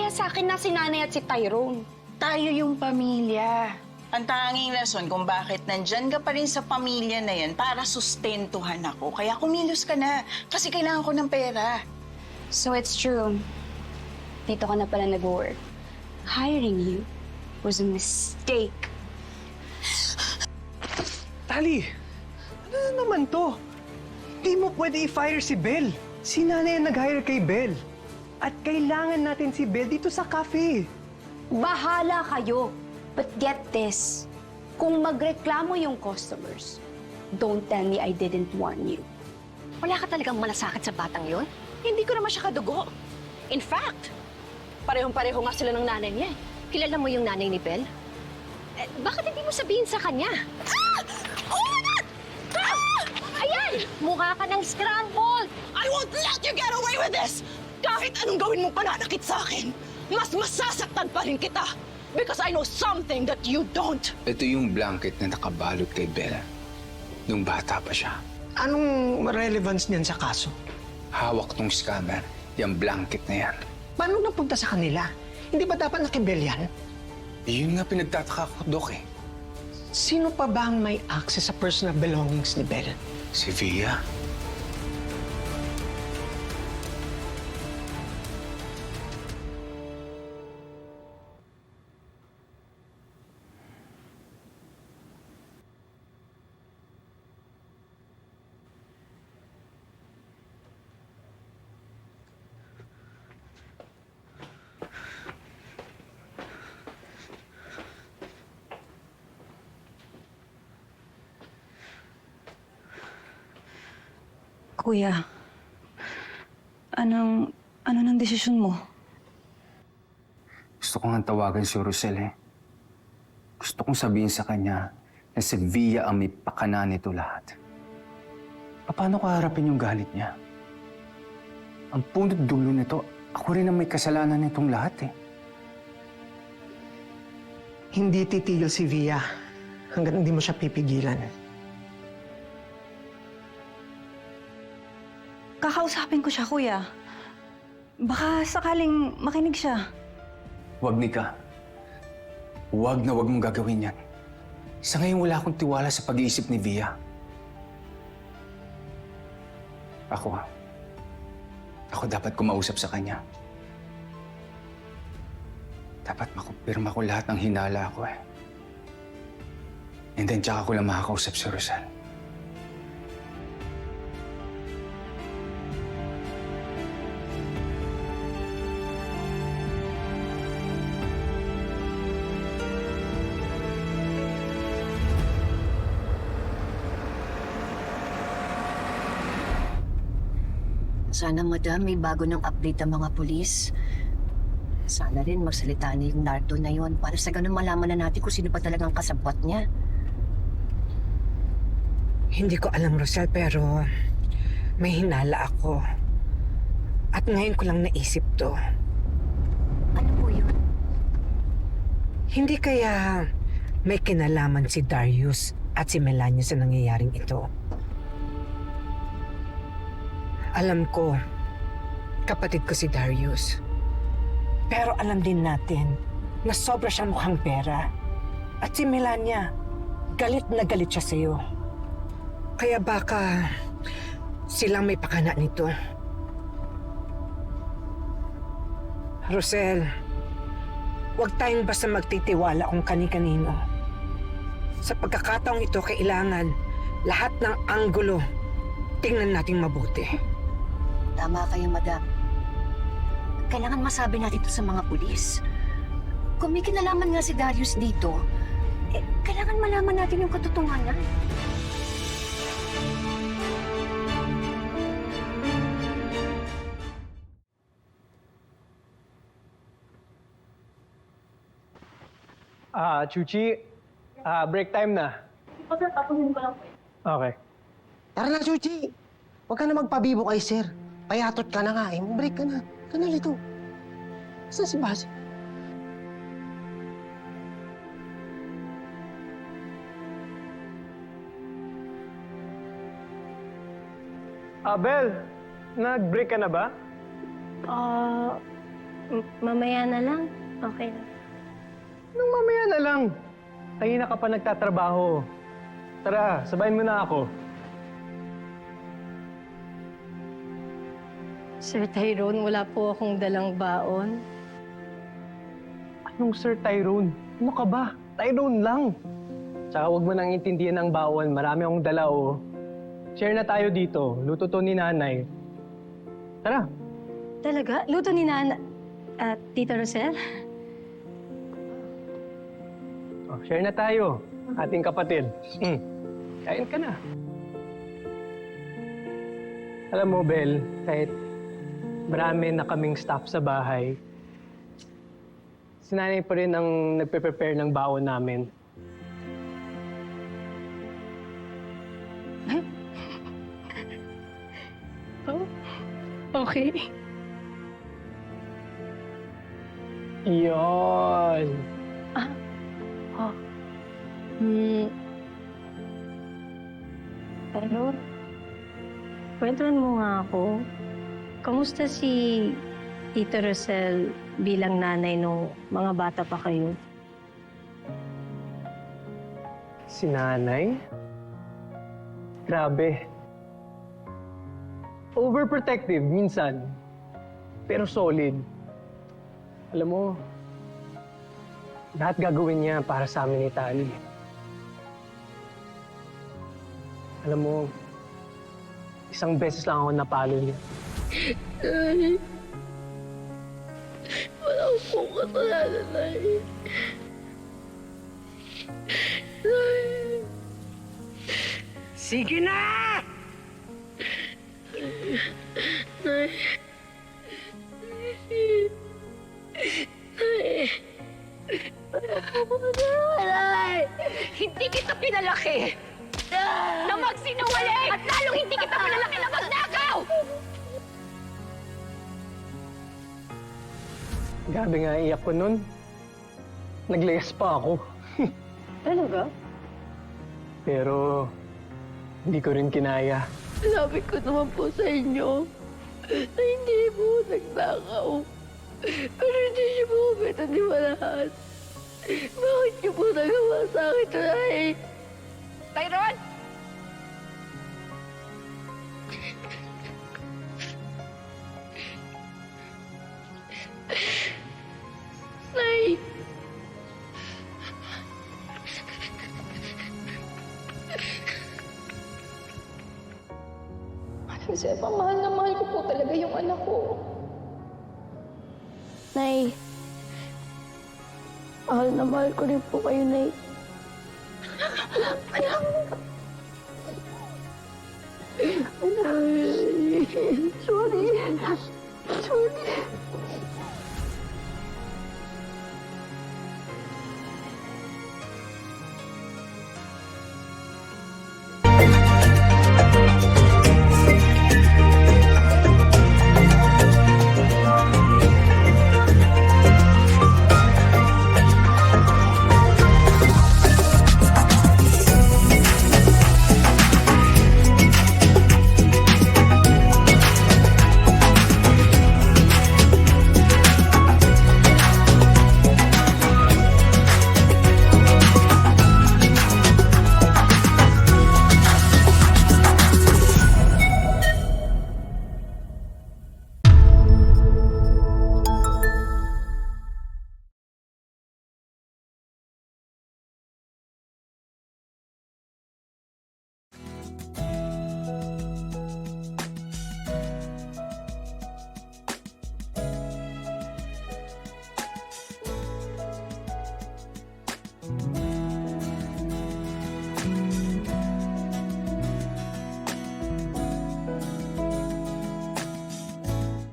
nagtiwala sa akin na si Nanay at si Tyrone. Tayo yung pamilya. Ang tanging rason kung bakit nandyan ka pa rin sa pamilya na yan para sustentuhan ako. Kaya kumilos ka na kasi kailangan ko ng pera. So it's true. Dito ka na pala nag-work. Hiring you was a mistake. Tali, ano na naman to? Hindi mo pwede i-fire si Belle. Si Nanay ang nag-hire kay Belle. At kailangan natin si Belle dito sa cafe. Bahala kayo. But get this. Kung magreklamo yung customers, don't tell me I didn't warn you. Wala ka talagang malasakit sa batang yon? Hindi ko naman siya kadugo. In fact, parehong-pareho nga sila ng nanay niya. Kilala mo yung nanay ni Belle? Bakit hindi mo sabihin sa kanya? Ah! Oh my God! Ah! Ayan! Mukha ka ng scrambled! I won't let you get away with this! Kahit anong gawin mong pananakit sa akin, mas masasaktan pa rin kita. Because I know something that you don't. Ito yung blanket na nakabalot kay Bella nung bata pa siya. Anong relevance niyan sa kaso? Hawak tong scammer, yung blanket na yan. Paano napunta sa kanila? Hindi ba dapat nakibel yan? Yun nga pinagtataka ko, Dok eh. Sino pa ba ang may access sa personal belongings ni Belle? Si Via. Kuya, ano nang desisyon mo? Gusto ko nga tawagan si Rosel eh. Gusto kong sabihin sa kanya na si Via ang may pakana nito lahat. Paano ko harapin yung galit niya? Ang punot dulo nito, ako rin ang may kasalanan nitong lahat eh. Hindi titigil si Via hanggat hindi mo siya pipigilan. Kakausapin ko siya, kuya. Baka sakaling makinig siya. Huwag, Nika. Huwag na huwag mong gagawin yan. Sa ngayon wala akong tiwala sa pag-iisip ni Via. Ako dapat kumausap sa kanya. Dapat makumpirma ko lahat ng hinala ko eh. And then tsaka ko lang makakausap si Rosel. Sana, madam, may bago ng update ang mga pulis. Sana rin magsalita na yung nardo na yon para sa ganun malaman na natin kung sino pa talagang kasabwat niya. Hindi ko alam, Rosel, pero may hinala ako. At ngayon ko lang naisip to. Ano po yun? Hindi kaya may kinalaman si Darius at si Melania sa nangyayaring ito. Alam ko, kapatid ko si Darius. Pero alam din natin na sobra siyang mukhang pera. At si Melania, galit na galit siya sa'yo. Kaya baka silang may pakana nito. Rosel, huwag tayong basta magtitiwala kung kani-kanino. Sa pagkakataong ito, kailangan lahat ng anggulo tingnan nating mabuti. Tama kayo, madam. Kailangan masabi natin ito sa mga pulis. Kung may kinalaman nga si Darius dito, kailangan malaman natin yung katotohanan. Chuchi, break time na. Tapusin ko lang po. Okay. Tara na, Chuchi. Huwag ka na magpabibo kay sir. Payatot ka na nga eh. Break ka na. Ka na rito. Saan si Basi? Belle, nag-break ka na ba? Mamaya na lang. Okay na. Nung mamaya na lang. Kanina ka pa nagtatrabaho. Tara, sabayin mo na ako. Sir Tyrone, wala po akong dalang baon. Anong Sir Tyrone? Ano ka ba? Tyrone lang. Tsaka huwag mo nang intindihan ng bawon. Marami akong dala, oh. Share na tayo dito. Luto to ni nanay. Tara. Talaga? Luto ni Tita Rosel? Oh, share na tayo. Ating kapatid. Kain ka na. Alam mo, Bel, kahit marami na kaming staff sa bahay, si nanay pa rin ang nagpe-prepare ng baon namin. Okay. Iyon. Pero, kwentuhan mo nga ako. Kamusta si Tita Rosel bilang nanay nung mga bata pa kayo? Si nanay? Grabe. Overprotective minsan, pero solid. Alam mo, lahat gagawin niya para sa amin ni Tali. Alam mo, isang beses lang ako napalo niya. Wala akong kasalanan, Nay. Sige na! Hindi kita pinalaki na magsinungaling! At lalong hindi kita pinalaki na magnakaw! Grabe nga iyak ko nun. Naglayas pa ako. Talaga? Pero, hindi ko rin kinaya. Sabi ko naman po sa inyo na hindi po nagnakaw. Pero hindi niyo po kami naniwalaan. Bakit niyo po nagawa sa akin, Nay? Tyrone! Nay! Kasi mahal na mahal ko po talaga yung anak ko. Nay, mahal na mahal ko rin po kayo, Nay. Sorry.